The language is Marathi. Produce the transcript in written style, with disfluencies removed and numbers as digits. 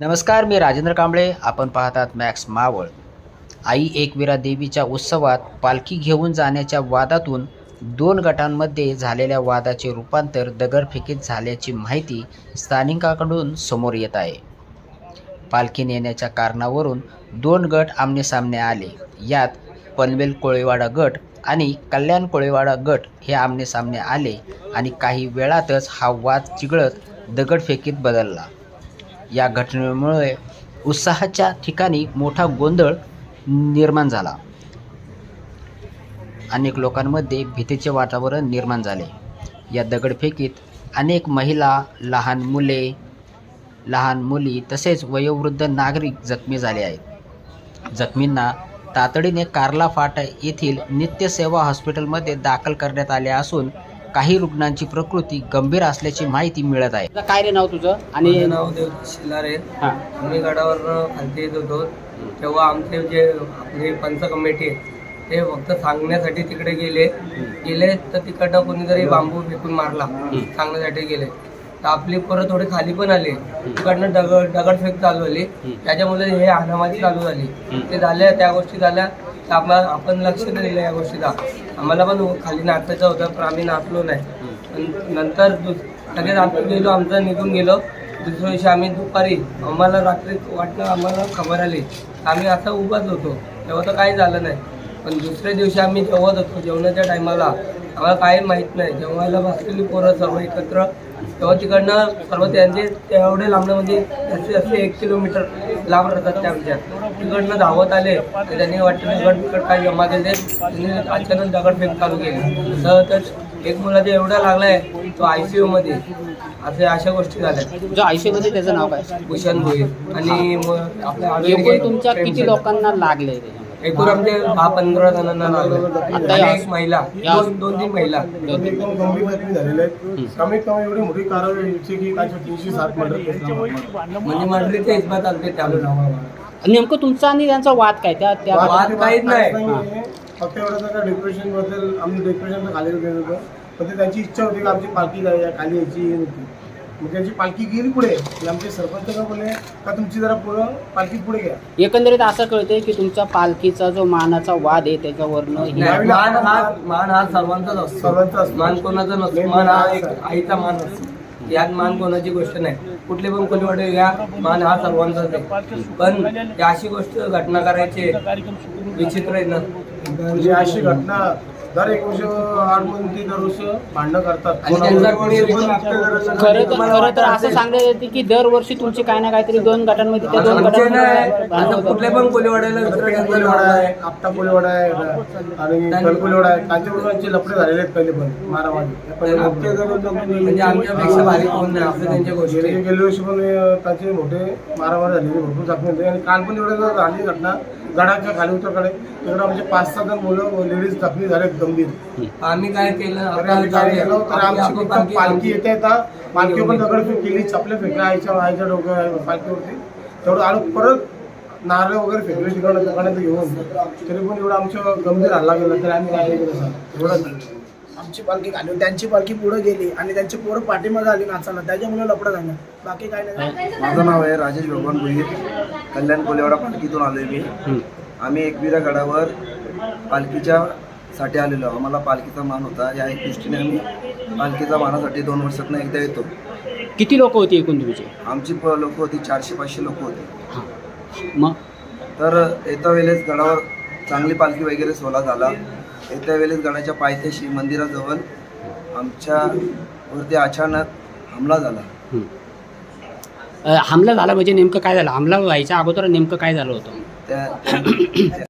नमस्कार, मी राजेंद्र कांबळे. आपण पाहतात मॅक्स मावळ. आई एकविरा देवीच्या उत्सवात पालखी घेऊन जाण्याच्या वादातून दोन गटांमध्ये झालेल्या वादाचे रूपांतर दगडफेकीत झाल्याची माहिती स्थानिकांकडून समोर येत आहे. पालखी नेण्याच्या कारणावरून दोन गट आमनेसामने आले. यात पनवेल कोळीवाडा गट आणि कल्याण कोळीवाडा गट हे आमनेसामने आले आणि काही वेळातच हा वाद चिघळत दगडफेकीत बदलला. या घटनेमुळे उत्साहाच्या ठिकाणी मोठा गोंधळ निर्माण झाला. अनेक लोकांमध्ये भीतीचे वातावरण निर्माण झाले. या दगडफेकीत अनेक महिला, लहान मुली तसेच वयोवृद्ध नागरिक जखमी झाले आहेत. जखमींना तातडीने कार्ला फाटा येथील नित्यसेवा हॉस्पिटलमध्ये दाखल करण्यात आले असून काही रुग्णांची प्रकृती गंभीर असल्याची माहिती मिळत आहे. काय रे नाव तुझं? आणि नाव शिलारे. आम्ही गडावर खालती येत होतो तेव्हा आमचे जे आपले पंच कमिटी ते फक्त सांगण्यासाठी तिकडे गेले तर तिकडनं कोणीतरी बांबू फेकून मारला. सांगण्यासाठी गेले तर आपली परत थोडी खाली पण आली. तिकडनं दगडफेक चालू झाली. त्याच्यामुळे हे हाणामारी चालू झाली. ते झाल्या, त्या गोष्टी झाल्या. आपण लक्ष नाही दिलं या गोष्टीला. आम्हाला पण खाली नाचायचं होतं पण आम्ही नाचलो नाही. नंतर लगेच आम्ही गेलो, आमचं निघून गेलो. दुसऱ्या दिवशी आम्ही दुपारी आम्हाला रात्री वाटलं, आम्हाला खबर आली. आम्ही असं उभाच होतो तेव्हा तर काही झालं नाही. पण दुसऱ्या दिवशी आम्ही जेवत होतो. जेवणाच्या टायमाला आम्हाला काही माहीत नाही. जेवायला बसलेली पोरं सर्व एकत्र, तेव्हा तिकडनं सर्व त्यांचे तेवढे लांबणं म्हणजे जास्तीत 1 किलोमीटर लांब राहतात त्या विचार. तिकडनं धावत आले तर त्यांनी वाटतं दगड काही जमा केले. त्यांनी अचानक दगडफेक चालू केली. तर एक मुलाचा एवढा लागलाय तो ICU मध्ये. अशा गोष्टी झाल्या. जो ICU मध्ये त्याचं नाव काय? भूषण भोईर. आणि आपल्या तुमच्या किती लोकांना लागले? एकूण आमचे 10-15 जणांना लागले. एक महिला, 2-3 महिला गंभीर जखमी झालेले आहेत. कमीत कमी एवढी मोठी कारवाई की 307 म्हणजे मर्डरीचे हिसबा चालते त्यावेळेस. नेमकं तुमचा आणि त्यांचा वाद काय? त्या वाद काहीच नाही. फक्त एवढं का डिप्रेशन बद्दल आम्ही डिप्रेशनला खाली गेलो होतो. पण ते त्यांची इच्छा होती की आमची पालखी खाली यायची होती. मग त्यांची पालखी गेली पुढे. आमचे सरपंच का बोलले का तुमची जरा पुढं पालखी पुढे घ्या. एकंदरीत असं कळतंय की तुमच्या पालखीचा जो मानाचा वाद आहे त्याच्यावरनं मान हा सर्वांचाच असतो. सर्वांचा असतो. मान कोणाचा नसतो. मान हा एक आईचा मान असतो. यात मान कोणाची गोष्ट नाही. कुठले पण कोणी वाटेल घ्या, मान हा सर्वांचाच आहे. पण अशी गोष्ट घटना करायची विचित्र आहे ना. म्हणजे अशी घटना दर 1 वर्ष 8 महिने दरवर्ष भांडणं करतात. खरं तर असं सांगण्यात येते की दरवर्षी तुमची काय ना काहीतरी दोन गटांमध्ये ते दोन कुठले पण कोलीवाड्याला आपटा कोलीवाडा आहे आणि कलकोलीवाडा आहे. त्यांच्याबरोबर लफडे झालेले आहेत पहिले पण मारामारी. म्हणजे आमच्यापेक्षा भारी कोण नाही असं त्यांच्या गोष्टी. गेल्या वर्षी पण त्याचे मोठे मारामारी झालेले, भरपूर जखमी होते. आणि काल पण एवढं झाली घटना गडाच्या खाली उतरकडे तिकडं म्हणजे 5-6 जण मुलं लेडीज जखमी झाले गंभीर. आम्ही काय केलं, आमची पालखी येते आता पालखी पण दगडफेक केली, चपल्या फेकल्या आईच्या डोक्या पालखीवरती. तेवढं आलो परत नारळ वगैरे फेकले तिकडं दुकानात घेऊन. तरी पण एवढं आमचं गंभीर हल्ला गेला तर आम्ही काय केलं सर एवढं. आमची पालखी खाली, त्यांची पालखी पुढे गेली आणि त्यांची पोरं पाठीमागे आली नाचायला. त्याच्यामुळे लपडं झालं, बाकी काय नाही. माझं नाव आहे राजेश भगवान भोईर. कल्याण कोलेवाडा पालखीतून आलो आहे मी. आम्ही एकविरा गडावर पालखीच्यासाठी आलेलो. आम्हाला पालखीचा मान होता. या एक दृष्टीने आम्ही पालखीचा मानासाठी 2 वर्षातून एकदा येतो. किती लोक होती एकूण तुमची? आमची लोक होती 400-500 लोक होते. मग तर येत्या वेळेस गडावर चांगली पालखी वगैरे सोहळा झाला. येत्या वेळेस गडाच्या पायथ्याशी मंदिराजवळ आमच्यावरती अचानक हमला झाला. हमला झाला म्हणजे नेमकं काय झालं? हमला व्हायच्या अगोदर नेमकं काय झालं होतं? त्या